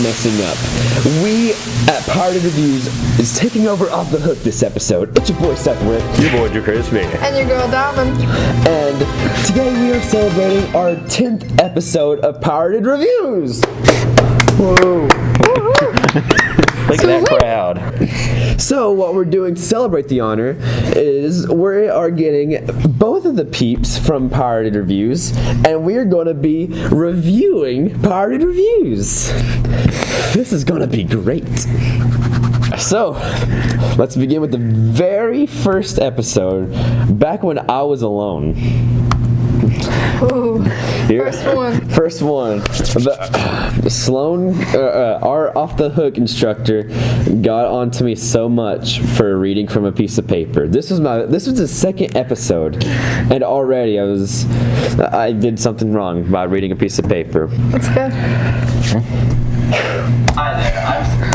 messing up. We at Pirated Reviews is taking over Off the Hook this episode. It's your boy Seth Wick. Your boy Drew Crispy. And your girl Diamond. And today we are celebrating our 10th episode of Pirated Reviews. Whoa. Look at that crowd. So what we're doing to celebrate the honor is we are getting both of the peeps from Pirated Reviews, and we are going to be reviewing Pirated Reviews. This is going to be great. So, let's begin with the very first episode, back when I was alone. Ooh, Here. First one. The Sloan, our Off the Hook instructor, got onto me so much for reading from a piece of paper. This was the second episode, and already I did something wrong by reading a piece of paper. Let's go. Hi there,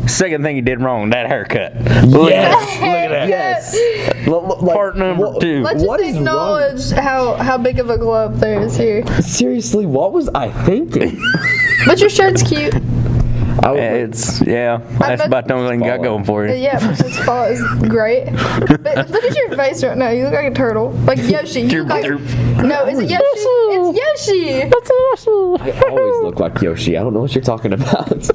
Second thing you did wrong, that haircut. Yes. Look at that. Yes. Part number 2. Let's What just is acknowledge how big of a glow up there is here. Seriously, what was I thinking? But your shirt's cute. That's about the only thing you got going for you. Yeah, but this fall is great. But look at your face right now. You look like a turtle. Like Yoshi. You look like, no, is it Yoshi? It's Yoshi. That's Yoshi. I always look like Yoshi. I don't know what you're talking about.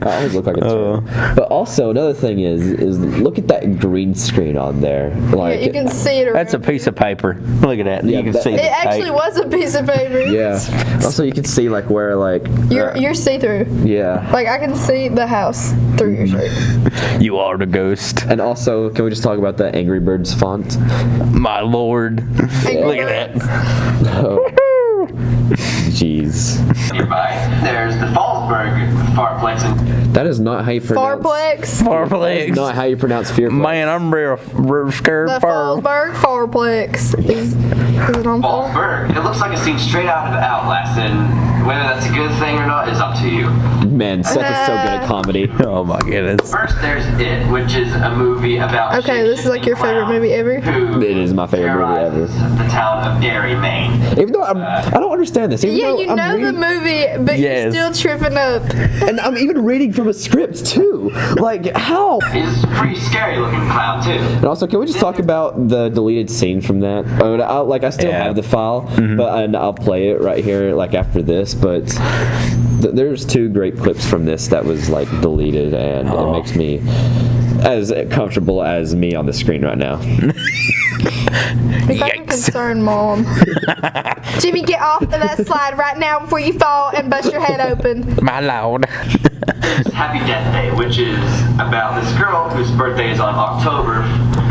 I always look like a turtle. But also, another thing is look at that green screen on there. Like, Yeah, you can see it around. That's a piece of paper. Look at that. Yeah, you can that- see It actually was a piece of paper. yeah. Also, you can see like where like You're see-through. yeah. Like I can see the house through your shirt. You are the ghost. And also, can we just talk about the Angry Birds font? My lord. Look at that. Oh. Jeez. Nearby, there's the Fallsburg Farplex. That is not how you pronounce. Farplex. Far That is legs. not how you pronounce fear. Man, I'm real scared. The Fallsburg Farplex. Is it on fall? Fallsburg. It looks like a scene straight out of Outlast, and whether that's a good thing or not is up to you. Man, Seth is so good at comedy. Oh my goodness. First, there's It, which is a movie about. Okay, this is like your favorite movie ever? Who It is my favorite movie ever. terrorizes the town of Derry, Maine. Even though I don't understand this. Even Yeah, though you I'm know the reading, movie, but Yes. you're still tripping up. and I'm even reading from a script too. Like how? He's a pretty scary looking clown too. And also, can we just talk about the deleted scene from that? I still Yeah. have the file, and I'll play it right here, like after this. But there's 2 great clips from this that was like deleted, and it makes me as comfortable as me on the screen right now. If I can concern Mom. Jimmy, get off of that slide right now before you fall and bust your head open. My lord. Happy Death Day, which is about this girl whose birthday is on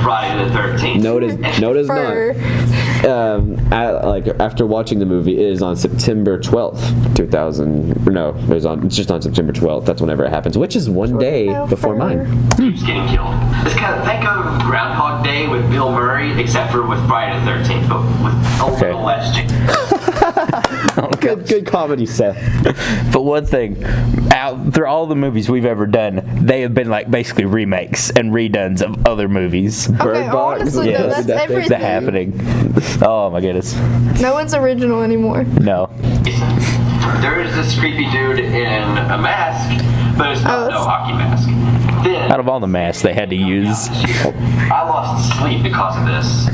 Friday the 13th. No, it is Fur. not. After watching the movie, it is on September 12th, 2000. No, it's just on September 12th. That's whenever it happens, which is one day before mine. Keeps getting killed. It's kind of, think of Groundhog Day with Bill Murray, except for with Friday the 13th, but with a little less change. Good comedy, Seth. But one thing, through all the movies we've ever done, they have been like basically remakes and redones of other movies. Okay, honestly, though, that's That's everything. happening. Oh my goodness. No one's original anymore. No. There is this creepy dude in a mask, but it's not no hockey mask. Then, Out of all the masks they had to use. I lost sleep because of this.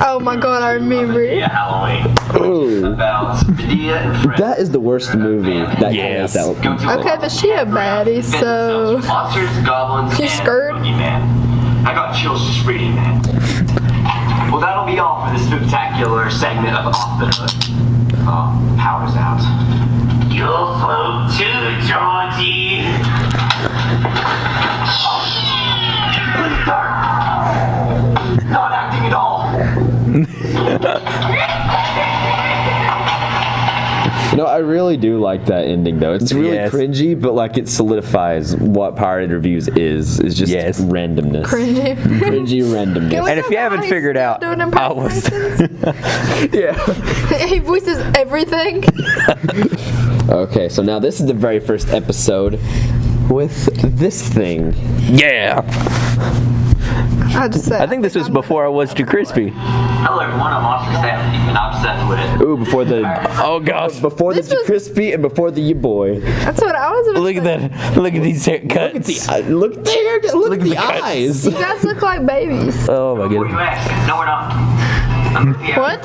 Oh my god, I remember. Yeah, Halloween. Ooh. About Medea and Fred. That is the worst movie that Yes. came out. Go to Okay, but she a baddie, so... monsters, goblins, You and scared? boogeyman. I got chills just reading that. Well, that'll be all for this spectacular segment of Off the Hook. Oh, power's out. You'll float too, Georgie. Really dark. Not acting at all. You know, I really do like that ending though. It's really Yes. cringy, but like it solidifies what Pirated Reviews is just Yes. randomness. Cringy. Cringy randomness. Can we And if you talk haven't about figured he's out, doing I was impersonations? Yeah. He voices everything. Okay, so now this is the very first episode with this thing. Yeah. I just said. I think this was before I was too crispy. Hello everyone, I'm Austin Seth, and I'm Seth with Ooh, before the Oh gosh. before the This was- crispy and before the you boy. That's what I was. Look at that. Look at these haircuts. Look there. Look at the cuts. eyes. You guys look like babies. Oh my Who you goodness. ask? No, we're not. What?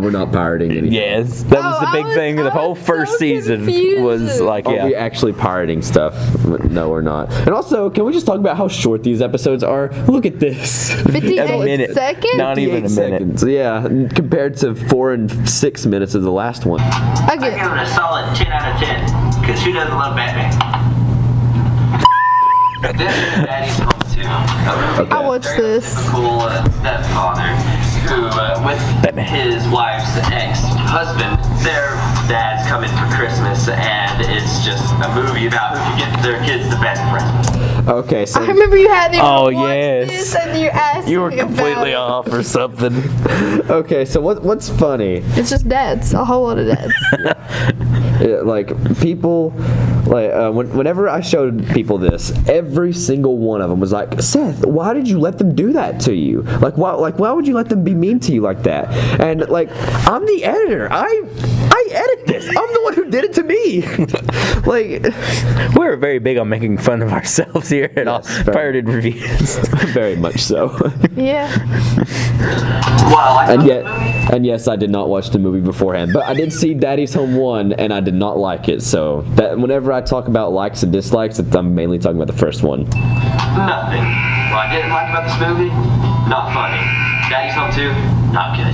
We're not pirating anything. Yes, that was the Oh, big thing. The whole first so season confused. was like, Are we yeah. actually pirating stuff? No, we're not. And also, can we just talk about how short these episodes are? Look at this. 58 seconds? Not even a 58 minute. seconds. Yeah, compared to 4 and 6 minutes of the last one. I I give get it a solid 10 out of 10. Because who doesn't love Batman? This is Daddy's Home 2. I watched this. Cool stepfather who, with his wife's ex-husband, their dad's coming for Christmas, and it's just a movie about who can get their kids the best present. Okay, so I remember you hadn't even Oh, watched yes. this and you asked You were me about completely it. off or something. okay, so what's funny? It's just dads, a whole lot of dads. Like people, like whenever I showed people this, every single one of them was like, "Seth, why did you let them do that to you? Like why would you let them be mean to you like that?" And like, I'm the editor. I edit this. I'm the one who did it to me. Like, We're very big on making fun of ourselves here at all Yes, very. Pirated Reviews. very much so. Yeah. Well, I And yes, I did not watch the movie beforehand, but I did see Daddy's Home 1, and I did not like it. So that whenever I talk about likes and dislikes, I'm mainly talking about the first one. nothing. What I didn't like about this movie, not funny. Daddy's Home 2, not good.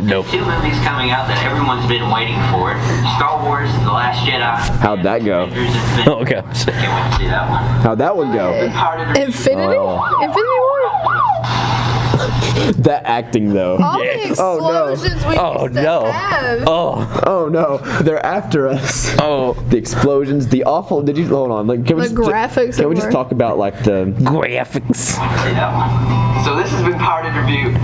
Nope. 2 movies coming out that everyone's been waiting for. Star Wars, The Last Jedi. How'd that go? Avengers Infinity. Oh gosh. Can't wait to see that one. How'd that one go? Infinity? Oh. Infinity War? That acting though. All the Yes. Oh, no. explosions we Oh used to no. have. Oh. Oh no, they're after us. Oh. The explosions, the awful. Did you hold on? Like, can we The just, graphics Can we were- just talk about like the? Graphics. See that one. So this has been Pirated Review.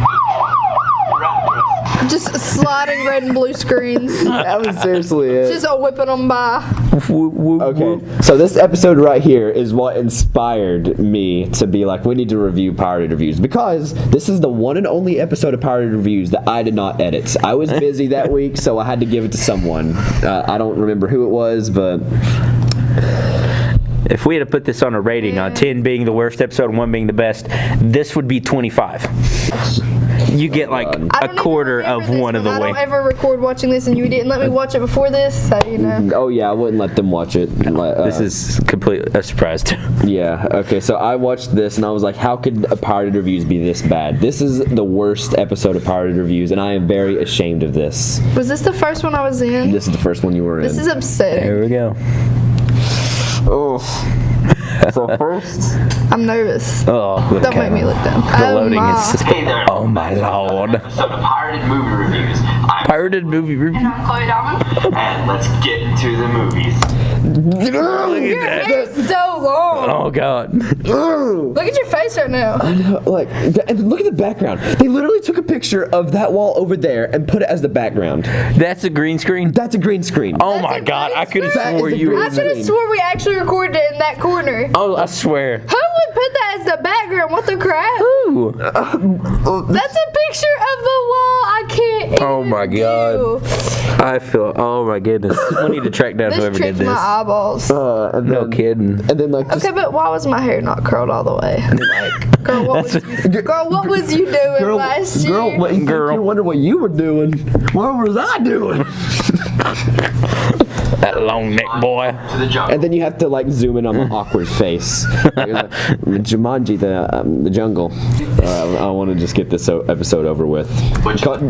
Just sliding red and blue screens. That was seriously it. Just whipping them by. Okay, so this episode right here is what inspired me to be like, we need to review Pirated Reviews, because this is the one and only episode of Pirated Reviews that I did not edit. I was busy that week, so I had to give it to someone. I don't remember who it was, but If we had to put this on a rating, on 10 being the worst episode and 1 being the best, this would be 25. You get like I a don't even quarter remember of this one of the I way. don't ever record watching this, and you didn't let me watch it before this, so you know. oh yeah, I wouldn't let them watch it. This is completely a surprise too. Yeah, okay, so I watched this and I was like, how could a Pirated Reviews be this bad? This is the worst episode of Pirated Reviews, and I am very ashamed of this. Was this the first one I was in? This is the first one you were in. This is upsetting. There we go. Oh. So first, I'm nervous. Oh, Don't make me look down. The loading my. is. Hey there. Oh my lord. Episode of Pirated Movie Reviews. I'm Pirated movie review. I'm Chloe Diamond. and let's get into the movies. Your hair's so long. Oh god. Look at your face right now. like, and look at the background. They literally took a picture of that wall over there and put it as the background. That's a green screen? That's a green screen. Oh That's my a god, green I could have screen? swore That is a you green were. I could have swore we actually recorded it in that corner. Oh, I swear. Who would put that as the background? What the crap? Ooh. That's a picture of the wall. I can't. Oh even my God. do. I feel. Oh my goodness. We need to track down This whoever did tricked my this. eyeballs. And No then, kidding. And then like, just, Okay, but why was my hair not curled all the way? Like, girl, what was you doing last year? girl, what, you Girl. You wonder what you were doing. What was I doing? That long neck boy. To the jungle. And then you have to like zoom in on my awkward face. Like, Jumanji, the jungle. I want to just get this episode over with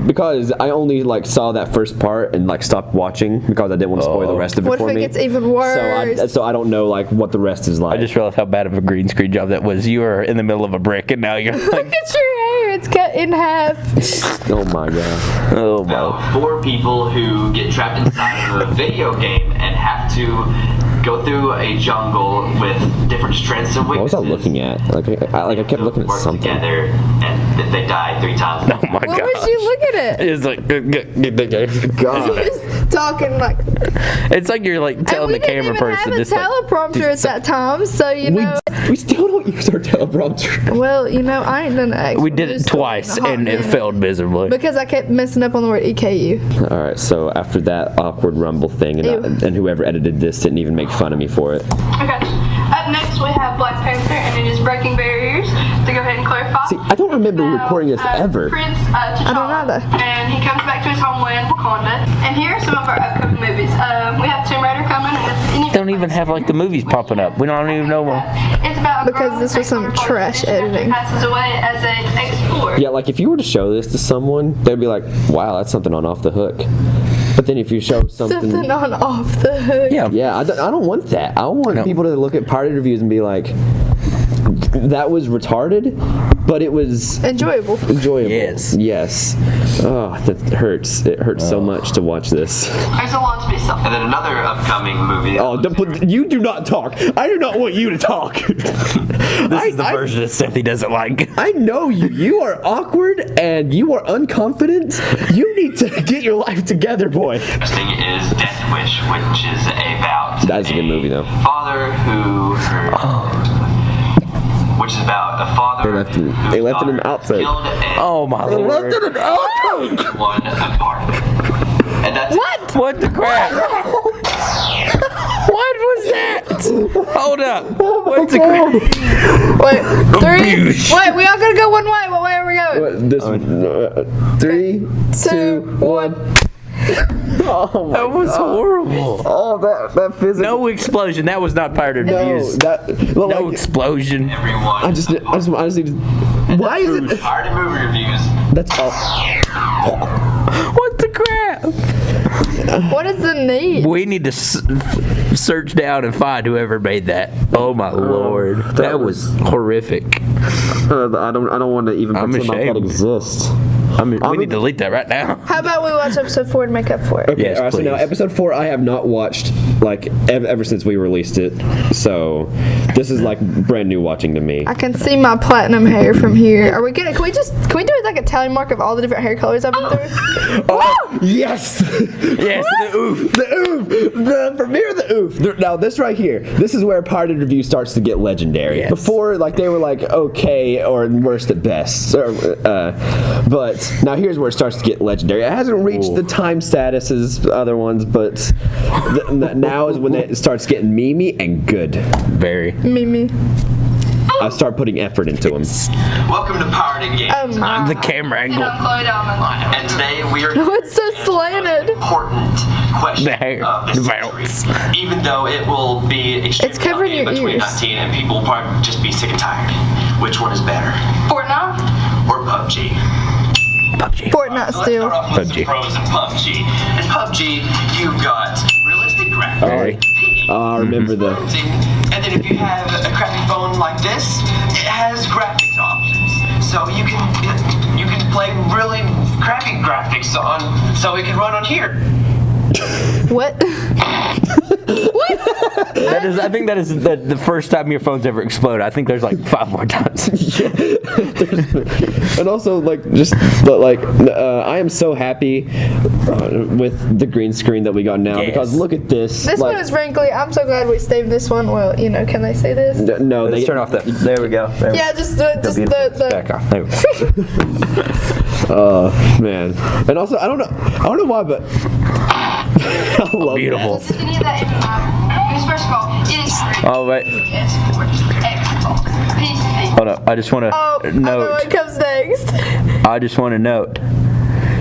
because I only like saw that first part and like stopped watching because I didn't want to spoil the rest of it What for if it me. gets even worse? So I don't know like what the rest is like. I just realized how bad of a green screen job that was. You were in the middle of a brick and now you're Look like, at your hair. It's cut in half. Oh my god. oh my. About 4 people who get trapped inside of a video game and have to go through a jungle with different strengths and What was weaknesses. I looking at? I kept looking at Work something. together, and if they die 3 times. Oh my What god. was you looking at? It's like, God. He was talking like. it's like you're like telling the camera And we person didn't just even have a like, teleprompter at that time, so you know. We still don't use our teleprompter. Well, you know, I ain't done an we did it twice and it failed miserably. because I kept messing up on the word EKU. All right, so after that awkward rumble thing, Ew. and whoever edited this didn't even make fun of me for it. Okay. Up next, we have Black Panther, and it is Breaking Barriers. To go ahead and clarify. See, I don't remember recording this ever. Prince T'Challa. I don't either. And he comes back to his homeland, Wakanda. And here are some of our upcoming movies. We have Tomb Raider coming. And Don't even have like the movies popping up. We don't even know one. It's about a Because girl this who was some takes over trash after she editing. passes away as an explorer. Yeah, like if you were to show this to someone, they'd be like, "Wow, that's something on Off the Hook." But then if you show Something on off the hook. Yeah. yeah, I don't want that. I want No. people to look at party reviews and be like, "That was retarded, but it was Enjoyable. enjoyable." Yes. Yes. Oh, that hurts. It hurts so much to watch this. There's a lot to be said. And then another upcoming movie. Oh, you do not talk. I do not want you to talk. This is the version of Seth he doesn't like. I know you. You are awkward and you are unconfident. You need to get your life together, boy. Interesting is Death Wish, which is about That's a good movie, though. father who which is about a father They left him- whose they left him daughter outside. killed and Oh my lord. one apart. And that's What? What the crap? What was that? Hold up. What's the crap? Wait, 3. Abuse. Wait, we all gotta go one way. What way are we going? This 3, 2, 1. Oh my That was horrible. Oh, that physical. No explosion. That was not pirated No, reviews. well, No like, explosion. everyone. I just need to. Why is it? Pirated movie reviews. That's all. What the crap? What is the need? We need to search down and find whoever made that. Oh my lord. That was horrific. I don't want to even I'm pretend like that ashamed. exists. We need to delete that right now. How about we watch episode 4 to make up for it? Okay, Yes, all right, so now please. episode 4 I have not watched like ever since we released it. So this is like brand new watching to me. I can see my platinum hair from here. Are we gonna? Can we do like a tally mark of all the different hair colors I've been through? Oh, yes! Yes, the oof. The oof! The premiere of the oof! Now this right here, this is where Pirated Review starts to get legendary. Yes. Before, like, they were like okay or worst at best. But now here's where it starts to get legendary. It hasn't reached the time status as other ones, but now is when it starts getting memey and good. Very. Mimi. I start putting effort into them. Welcome to Pirated Games. Oh my. The camera And angle. I'm Chloe Diamond. And today we are No, it's so slanted. important question The hair, of the the bounce. century. Even though it will be extremely It's covering your outdated ears. between 19 and people will probably just be sick and tired. Which one is better? Fortnite. Or PUBG? PUBG. Fortnite So let's still. start off with PUBG. some pros in PUBG. In PUBG, you've got realistic graphics. Very. I remember the. And then if you have a crappy phone like this, it has graphics options. So you can play really crappy graphics on, so it can run on here. What? That is, I think that is the first time your phone's ever exploded. I think there's like 5 more times. And also, like, I am so happy with the green screen that we got now Yes. because look at this. This one is frankly, I'm so glad we saved this one. Well, you know, can they say this? No, Let's they turn off that. There we go. There we Yeah, just the Back off. There we go. Oh man. And also, I don't know why, but I love Beautiful. Does any of that even matter? Because first of all, it is free. Oh wait. PS4, Xbox, PC. Hold up. I just want Oh, to I know note. what comes next. I just want to note.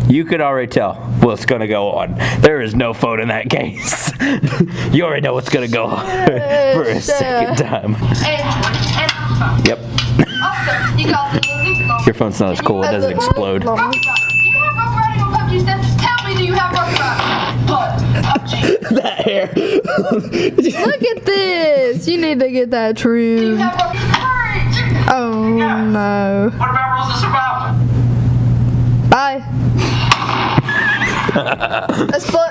You could already tell what's going to go on. There is no phone in that case. You already know what's going to go on for a second time. And phone. Yep. Also, you got the loop phone. Your phone's not as cool. It doesn't explode. Rock Bot. Do you have rope riding on PUBG, Seth? Tell me, do you have rope riding? But PUBG. that hair. Look at this. You need to get that Do you trimmed. have rope riding? Oh no. What about rules of survival? Bye.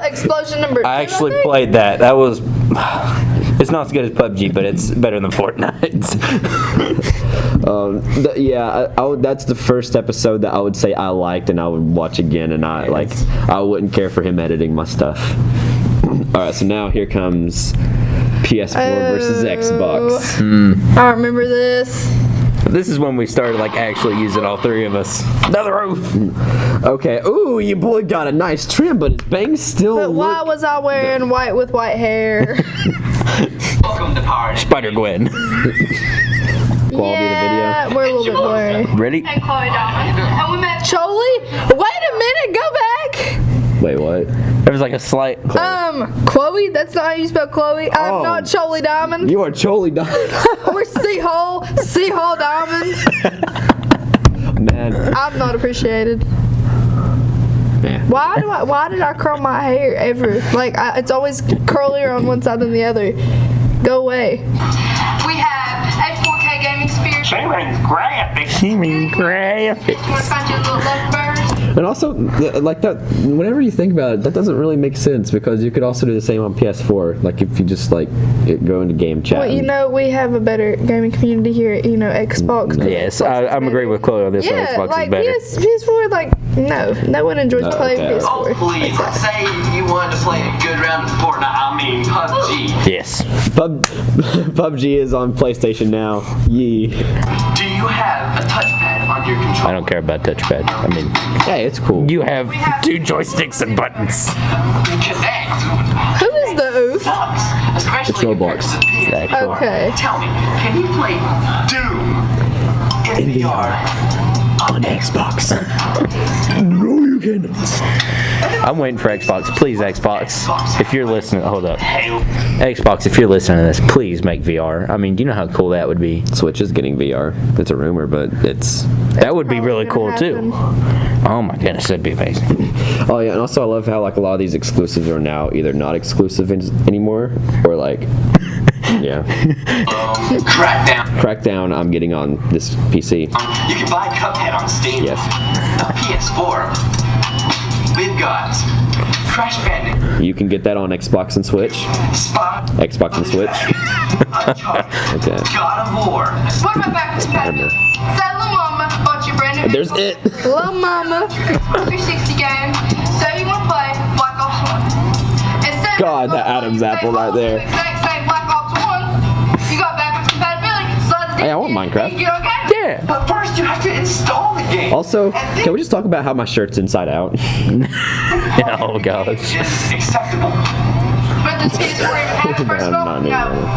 Explosion number 2. I actually played that. That was It's not as good as PUBG, but it's better than Fortnite. That's the first episode that I would say I liked and I would watch again, and I wouldn't care for him editing my stuff. All right, so now here comes PS4 versus Xbox. I remember this. This is when we started like actually using all three of us. Another roof. Okay. Ooh, your boy got a nice trim, but his bangs still. But why was I wearing white with white hair? Welcome to Power. Spider-Gwen. Quality of the video. We're a little bit blurry. Ready? And Chloe Diamond. And we met Choli? Wait a minute, go back! Wait, what? There was like a slight. Chloe? That's not how you spell Chloe. I'm Oh. not Choli Diamond. You are Choli Diamond. Or Seahole Diamond. Man. I'm not appreciated. Man. Why did I curl my hair ever? Like, it's always curlier on one side than the other. Go away. We have a 4K gaming experience. Graphics. You want to find you a little lovebird? And also, like that, whenever you think about it, that doesn't really make sense because you could also do the same on PS4. Like if you just like go into game chat. Well, we have a better gaming community here at, Xbox. 'cause Yes, Xbox is I'm agreeing better. with Chloe on this one. Yeah, Xbox like is better. PS4, like, no one enjoys playing okay. Oh, PS4. please. Say you wanted to play a good round of Fortnite. I mean, PUBG. Yes. PUBG is on PlayStation now. Yee. Do you have a touchpad on your controller? I don't care about touchpad. I mean, Hey, it's cool. you have 2 joysticks and buttons. Connect. Who is the oof? Sucks. Especially It's Roblox. compared to the PS4. Exactly. Okay. Tell me, can you play Doom in VR? On Xbox. No, you can't. I'm waiting for Xbox. Please, Xbox. If you're listening, hold up. Hey, Xbox, if you're listening to this, please make VR. I mean, do you know how cool that would be? Switch is getting VR. It's a rumor, but it's. That would be really cool Probably too. gonna Oh my goodness, that'd be amazing. Oh yeah, and also I love how like a lot of these exclusives are now either not exclusive anymore or like. Yeah. Crackdown. I'm getting on this PC. You can buy Cuphead on Steam. Yes. Now PS4. We've got Crash Bandicoot. You can get that on Xbox and Switch. Spot. Xbox and Switch. Uncharted. Okay. God of War. What about backwards compatibility? So little mama bought you a brand new There's it. Hello, mama. 360 game. So you want to play Black Ops 1. Instead God, of that Adam's apple right there. Exact same Black Ops 1. You got backwards compatibility. Slide the Hey, I want disc in, Minecraft. and you get on game. Yeah. But first you have to install the game. Also, And then can we just talk about how my shirt's inside out? Oh gosh. it's acceptable. But the PS4 even have it first of all? Not No. anymore.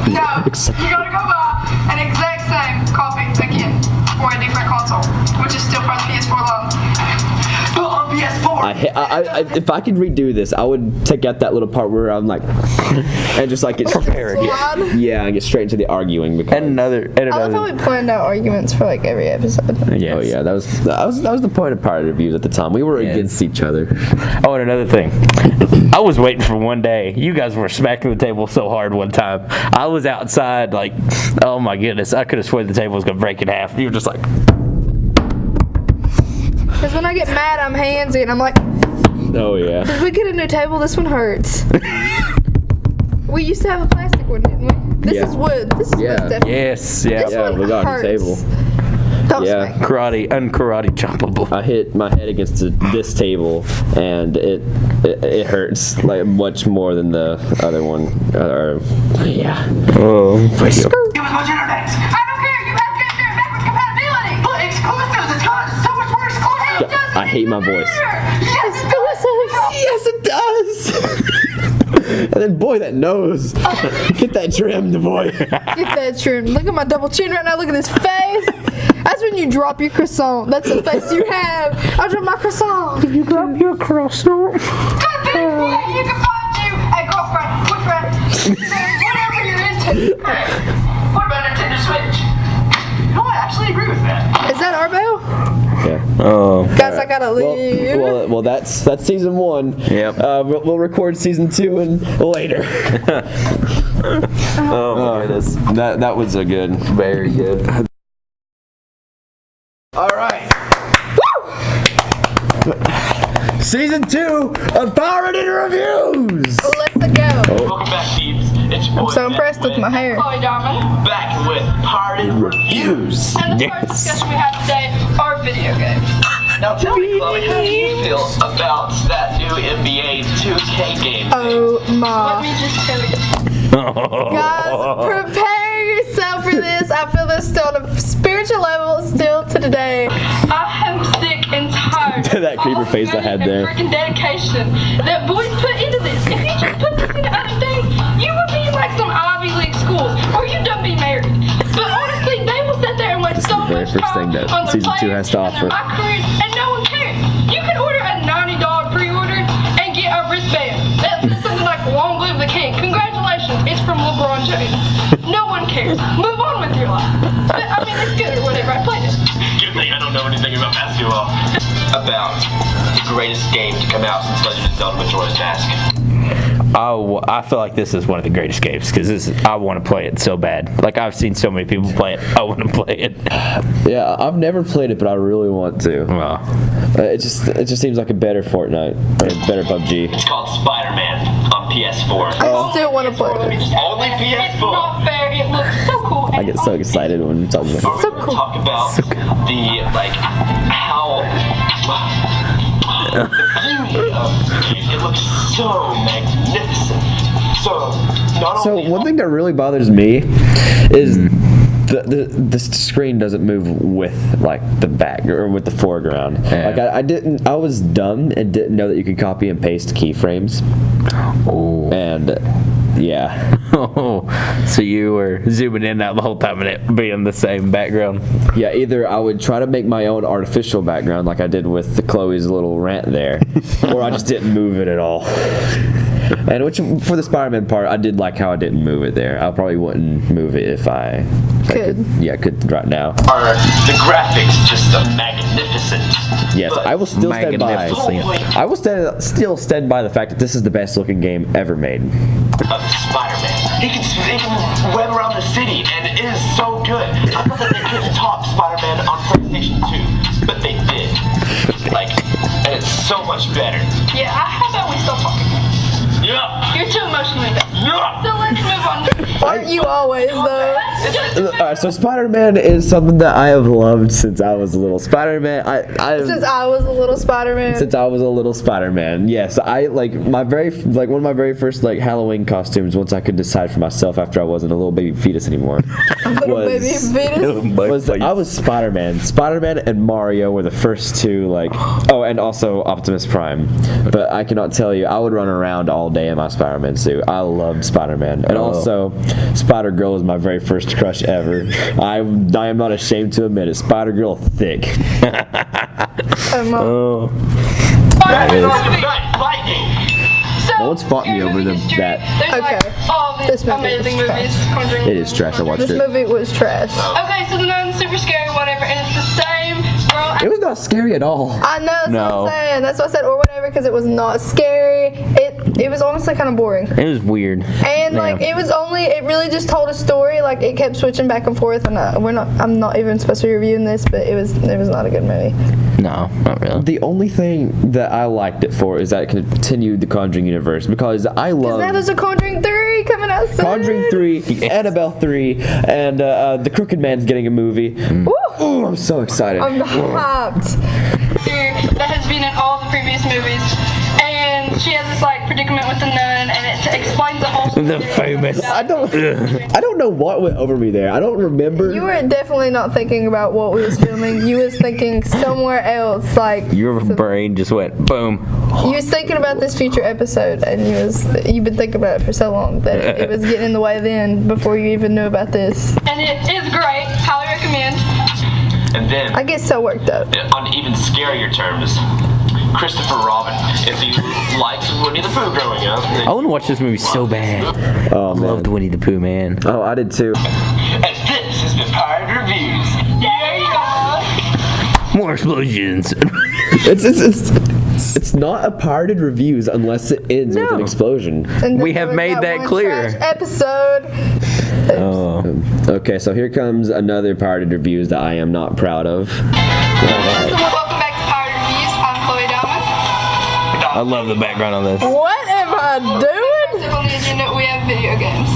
No. You gotta go buy an exact same copy again for a different console, which is still from the PS4 line. But on PS4. If I could redo this, I would take out that little part where I'm like, and just like get yeah, and get straight into the arguing because. And another. I love how we planned out arguments for like every episode. Yes. Oh yeah, that was the point of Pirate Reviews at the time. We were Yes. against each other. Oh, and another thing. I was waiting for one day. You guys were smacking the table so hard one time. I was outside, like, oh my goodness. I could have sworn the table was going to break in half. You were just like. Because when I get mad, I'm handsy and I'm like, Oh yeah. did we get a new table? This one hurts. We used to have a plastic one, didn't we? This Yeah. is wood. This is Yeah. wood stuff. Yes, This yeah. Yeah, one we got a new hurts. table. Don't Yeah. smack. Karate, unkarate choppable. I hit my head against this table, and it hurts like much more than the other one. Yeah. Oh. Give us much internet. I don't care. You have to get there backwards compatibility. But exclusives, it's got so much more exclusive. I hate my voice. Yes, Yes, it does. And then, boy, that nose. Get that trimmed, boy. Get that trimmed. Look at my double chin right now. Look at this face. That's when you drop your croissant. That's the face you have. I drop my croissant. You drop your croissant. Good thing you can find you a girlfriend, boyfriend, whatever you're into. What about Nintendo Switch? No, I actually agree with that. Is that our bell? Yeah. Oh. Guys, I gotta leave. Well, that's season 1. Yep. We'll record season 2 and later. Oh my goodness. That was a good. Very good. All right. Season 2 of Power Reviews. Let's go. Welcome back, Thieves. It's I'm so impressed with my hair. Chloe Diamond. Back with Pardon Reviews. And the Yes. first discussion we have today are video games. Now tell me, Chloe, how do you feel about that new NBA 2K game? Oh Let my. me just tell you. Guys, prepare yourself for this. I feel this still on a spiritual level still to today. I am sick and tired. That creeper of all face I had money there. and freaking dedication that boys put into this. If you just put this into other things, you would be in like some Ivy League schools, or you done be married. But honestly, they will sit there and waste so the very much first thing time that on their season 2 players has to and their offer. my careers, and no one cares. You can order a $90 pre-order and get a wristband. That's something like "Long Live the King." Congratulations, it's from LeBron James. No one cares. Move on with your life. But I mean, it's good or whatever. I played it. Good thing I don't know anything about basketball. About the greatest game to come out since Legend of Zelda Majora's Mask. Oh, I feel like this is one of the greatest games because I want to play it so bad. Like I've seen so many people play it. I want to play it. Yeah, I've never played it, but I really want to. Well, It just seems like a better Fortnite, or a better PUBG. It's called Spider-Man on PS4. I still want to play it. Only It's PS4. not fair. It looks so cool. I get so excited when we talk about it. Are we So going to cool. talk about the, like, how the beauty of it looks so magnificent. So, not So only one thing that really bothers me is the screen doesn't move with like the back or with the foreground. Yeah. Like I was dumb and didn't know that you could copy and paste keyframes. oh, And yeah. so you were zooming in that the whole time and it being the same background. Yeah, either I would try to make my own artificial background like I did with the Chloe's little rant there, or I just didn't move it at all. And which for the Spider-Man part, I did like how I didn't move it there. I probably wouldn't move it if I Could. could right now. are the graphics just magnificent. Yes, But I will still stand by. the whole point I will still stand by the fact that this is the best looking game ever made. of Spider-Man. He can web around the city, and it is so good. I thought that they couldn't top Spider-Man on PlayStation 2, but they did. Like, and it's so much better. Yeah, how about we stop talking? Yeah. You're too emotionally invested. Yeah. So let's move on. Aren't you always though? Let's just Alright, so Spider-Man is something that I have loved since I was a little Spider-Man. Since I was a little Spider-Man. Since I was a little Spider-Man, yes, I like one of my very first like Halloween costumes. Once I could decide for myself after I wasn't a little baby fetus anymore, Little baby fetus. I was Spider-Man. Spider-Man and Mario were the first two. Like, oh, and also Optimus Prime. But I cannot tell you, I would run around all day in my Spider-Man suit. I loved Spider-Man, and also Spider-Girl was my very first crush ever. I am not ashamed to admit it. Spider-Girl thick. Oh, Lightning. So, No one's fought me over movie history, that. There's like Okay. all these This movie amazing is movies. Conjuring. It is trash. I watched This it. movie was trash. Okay, so the nun's super scary, whatever, and it's the same girl. It was not scary at all. I know, that's No. what I'm saying. That's why I said or whatever, because it was not scary. It was honestly kind of boring. it was weird. And like it really just told a story. Like it kept switching back and forth, and I'm not even supposed to be reviewing this, but it was not a good movie. No, not really. The only thing that I liked it for is that it continued the Conjuring universe, because I love Now there's a Conjuring 3 coming out soon. Conjuring 3, Annabelle 3, and the Crooked Man's getting a movie. Woo! Ooh, I'm so excited. I'm hyped. That has been in all the previous movies. And she has this like predicament with the nun, and it explains the whole The famous. I don't know what went over me there. I don't remember. You were definitely not thinking about what we was filming. You was thinking somewhere else. Like Your brain just went boom. you was thinking about this future episode, and you've been thinking about it for so long that it was getting in the way then before you even knew about this. And it is great. Highly recommend. And then, I get so worked up. on even scarier terms, Christopher Robin. If he likes Winnie the Pooh growing up. I want to watch this movie so bad. Oh man. Loved Winnie the Pooh, man. Oh, I did too. And this has been Pirate Reviews. Yeah! More explosions. It's not a pirated reviews unless it ends with an No. explosion. And We then have there was made that one clear. trash episode. Oh. Okay, so here comes another pirated reviews that I am not proud of. Welcome back to Pirate Reviews. I'm Chloe Diamond. I love the background on this. What am I doing? Next up on the agenda, we have video games.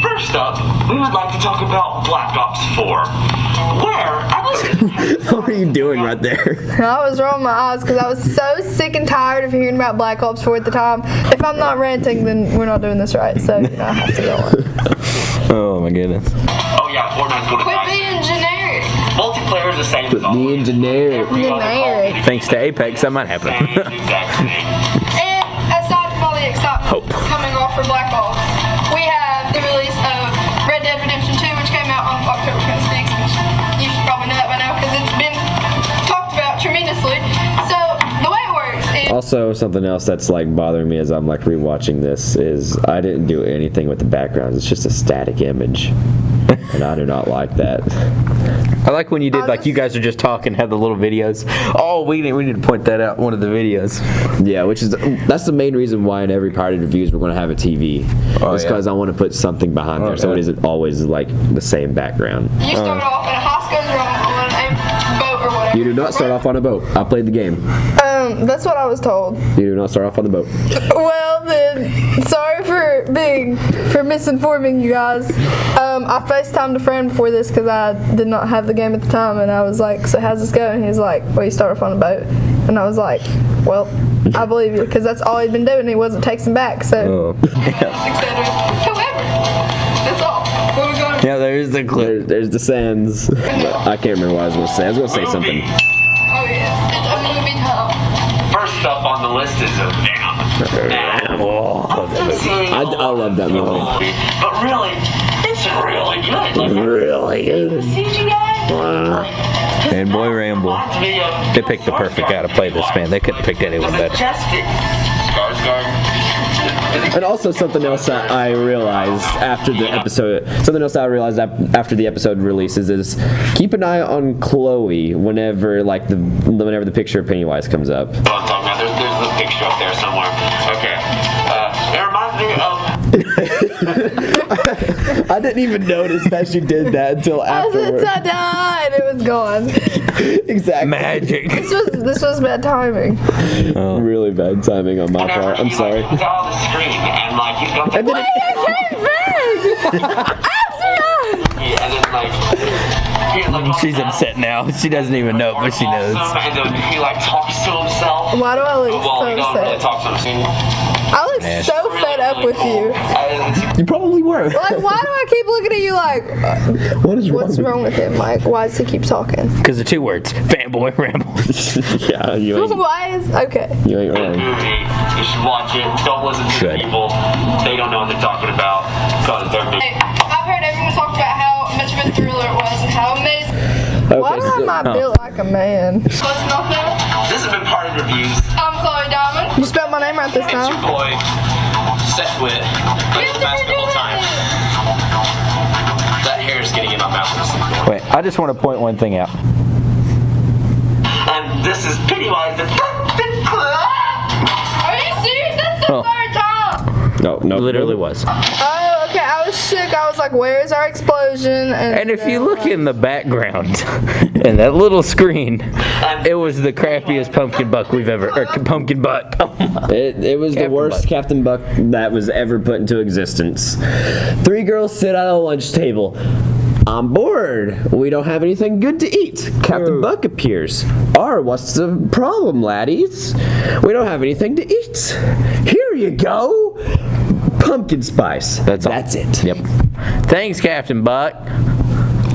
First up, we would like to talk about Black Ops 4. What are you doing right there? I was rolling my eyes because I was so sick and tired of hearing about Black Ops 4 at the time. If I'm not ranting, then we're not doing this right. So, I have to go on. Oh my goodness. Oh yeah, Fortnite's going to Quit being generic. Multiplayer is the same as The engineer. Generic. Thanks to Apex, that might happen. And aside from all the excitement coming off for Black Ops, we have the release of Red Dead Redemption 2, which came out on October 26th, which you should probably know that by now because it's been talked about tremendously. So the way it works is Also, something else that's like bothering me as I'm like rewatching this is I didn't do anything with the backgrounds. It's just a static image, and I do not like that. I like when you did, like, you guys are just talking, have the little videos. Oh, we need to point that out in one of the videos. Yeah, that's the main reason why in every Pirated Reviews we're going to have a TV. Oh, it's yeah. because I want to put something behind there so it isn't always like the same background. you start off and a house goes wrong on a boat or whatever. You do not start off on a boat. I played the game. That's what I was told. You do not start off on the boat. Well then, sorry for misinforming you guys. I FaceTimed a friend before this because I did not have the game at the time, and I was like, "So how's this going?" And he's like, "Well, you start off on a boat," and I was like, "Well, I believe you," because that's all he'd been doing. He wasn't texting back, so. Etc. However, that's all. What are we going to Yeah, there's the clip. There's the sands. I can't remember what I was going to say. I was going to say something. Oh yes, it's a movie time. First up on the list is a Venom. I love that movie. But really, it's really good. Like, Really good. CGI. And boy, Ramble. They picked the perfect guy to play this, man. They couldn't have picked anyone better. Majestic. Skarsgård. And also something else that I realized after the episode, after the episode releases is keep an eye on Chloe whenever the picture of Pennywise comes up. There's the picture up there somewhere. Okay. It reminds me of. I didn't even notice that she did that until afterwards. Ta-da! And it was gone. Exactly. Magic. This was bad timing. Really bad timing on my Whenever part. I'm he, sorry. He's out on the screen and he's got the. And then And then he has, She's upset now. She doesn't even know, but she knows. And then he talks to himself. Why do I look Well, he so don't really sad? talk to himself. I look so fed up with you. you probably were. Like, why do I keep looking at you like, what's wrong with him? Like, why does he keep talking? Because the two words, fanboy ramble. Yeah, you ain't Why is, okay. wrong. Movie. You should watch it. Don't listen to Should. people. They don't know what they're talking about. Because they're Hey, I've heard everyone talk about how much of a thriller it was and how amazing. Why do I not built like a man? Close enough now? This has been Party Reviews. I'm Chloe Diamond. You spelled my name right this It's your time. boy, Seth Witt. Plays the best the whole time. That hair is getting in my mouth. Wait, I just want to point one thing out. And this is Pennywise the Perfect Club. Are you serious? That's the Oh. third time. No. Literally was. Oh, okay. I was shook. I was like, where's our explosion? And if you look in the background, in that little screen, it was the crappiest pumpkin buck we've ever, or pumpkin buck. It was the Captain worst Buck. Captain Buck that was ever put into existence. 3 girls sit at a lunch table. I'm bored. We don't have anything good to eat. Captain Buck appears. What's the problem, laddies? We don't have anything to eat. Here you go. Pumpkin spice. That's all. That's it. Yep. Thanks, Captain Buck.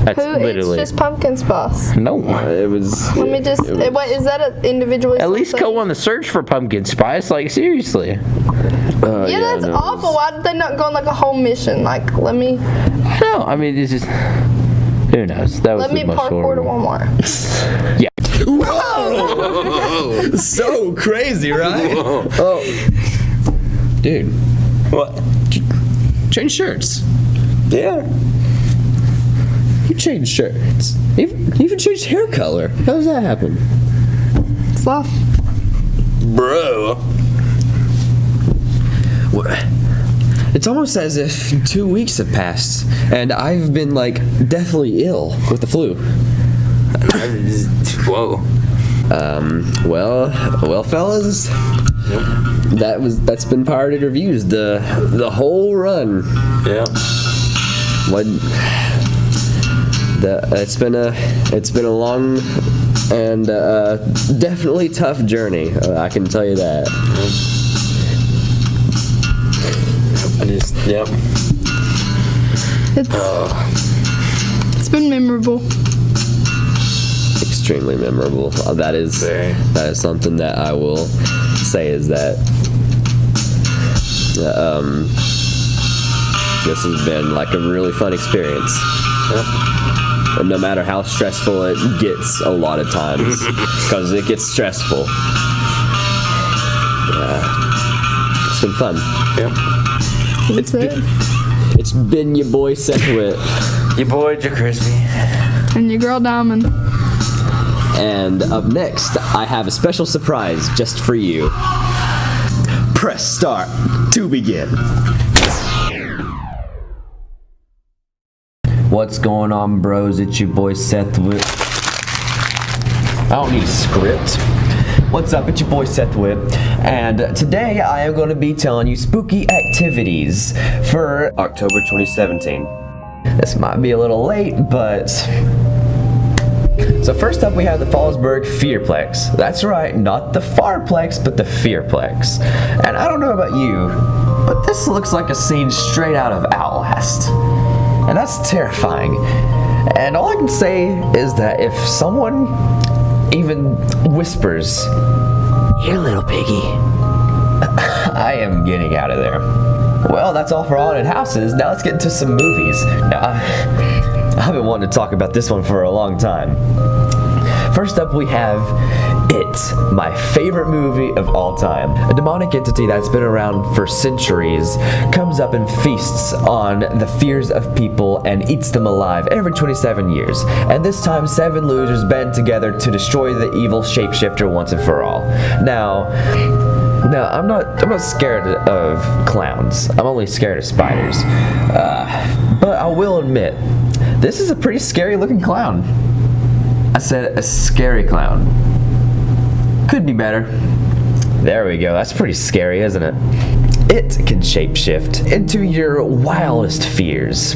That's Who literally. eats just pumpkin spice? No. It was. Let me just. Wait, is that an individual? At least go on the search for pumpkin spice. Like, seriously. Yeah, that's no, it awful. was- Why did they not go on like a whole mission? Like, let me No, I mean, it's just. Who knows? That was the most parkour to horrible. Walmart. Yeah. Whoa! So crazy, right? Oh, dude, What? change shirts. Yeah. You changed shirts. You even changed hair color. How does that happen? Sloth. Bro. It's almost as if 2 weeks have passed, and I've been like deathly ill with the flu. Whoa. Well, fellas. that's been Pirated Reviews the whole run. Yeah. It's been a long and definitely tough journey. I can tell you that. Yep. It's been memorable. Extremely memorable. That is something that I will say is that this has been like a really fun experience. And no matter how stressful it gets a lot of times, because it gets stressful. It's been fun. It's been your boy Seth Witt. Your boy Joe Crispy. And your girl Diamond. And up next, I have a special surprise just for you. Press start to begin. What's going on, bros? It's your boy Seth Witt. I don't need a script. What's up? It's your boy Seth Witt, and today I am going to be telling you spooky activities for October 2017. This might be a little late, but... So first up, we have the Fallsburg Fearplex. That's right, not the Farplex, but the Fearplex. And I don't know about you, but this looks like a scene straight out of Outlast. And that's terrifying. And all I can say is that if someone even whispers, "Here, little piggy," I am getting out of there. Well, that's all for haunted houses. Now let's get into some movies. Now, I've been wanting to talk about this one for a long time. First up, we have It, my favorite movie of all time. A demonic entity that's been around for centuries comes up and feasts on the fears of people and eats them alive every 27 years. And this time, 7 losers band together to destroy the evil shapeshifter once and for all. Now, I'm not scared of clowns. I'm only scared of spiders. But I will admit, this is a pretty scary looking clown. I said a scary clown. Could be better. There we go. That's pretty scary, isn't it? It can shapeshift into your wildest fears.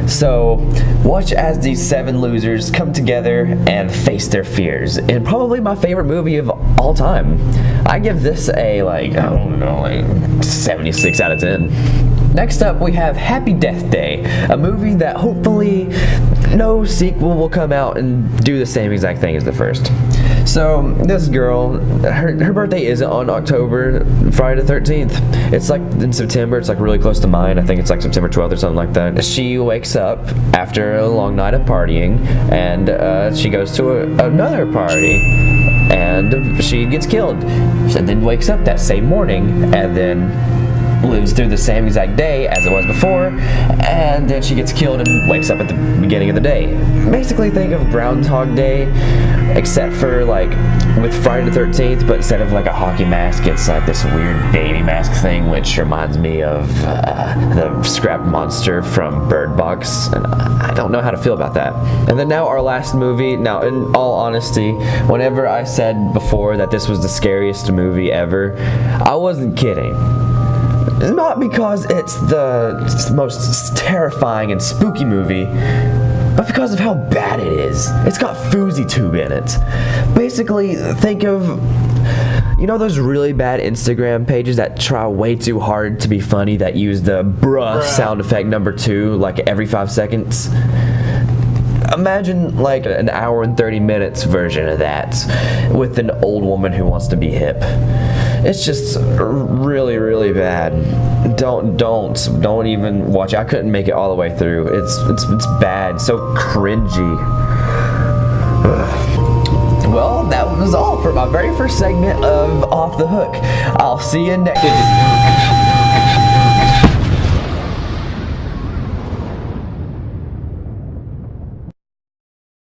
So, watch as these 7 losers come together and face their fears in probably my favorite movie of all time. I give this a, 76 out of 10. Next up, we have Happy Death Day, a movie that hopefully no sequel will come out and do the same exact thing as the first. So, this girl, her birthday isn't on Friday the 13th. It's like in September, it's like really close to mine. I think it's like September 12th or something like that. She wakes up after a long night of partying, and she goes to another party, and she gets killed. And then wakes up that same morning, and then lives through the same exact day as it was before, and then she gets killed and wakes up at the beginning of the day. Basically, think of Groundhog Day, except for with Friday the 13th, but instead of a hockey mask, it's like this weird baby mask thing, which reminds me of the scrap monster from Bird Box, and I don't know how to feel about that. And then now our last movie. Now, in all honesty, whenever I said before that this was the scariest movie ever, I wasn't kidding. Not because it's the most terrifying and spooky movie, but because of how bad it is. It's got Fousey Tube in it. Basically, think of, those really bad Instagram pages that try way too hard to be funny, that use the bruh sound effect number 2 every 5 seconds. Imagine an hour and 30 minutes version of that with an old woman who wants to be hip. It's just really, really bad. Don't even watch it. I couldn't make it all the way through. It's bad. So cringy. Well, that was all for my very first segment of Off the Hook. I'll see you next.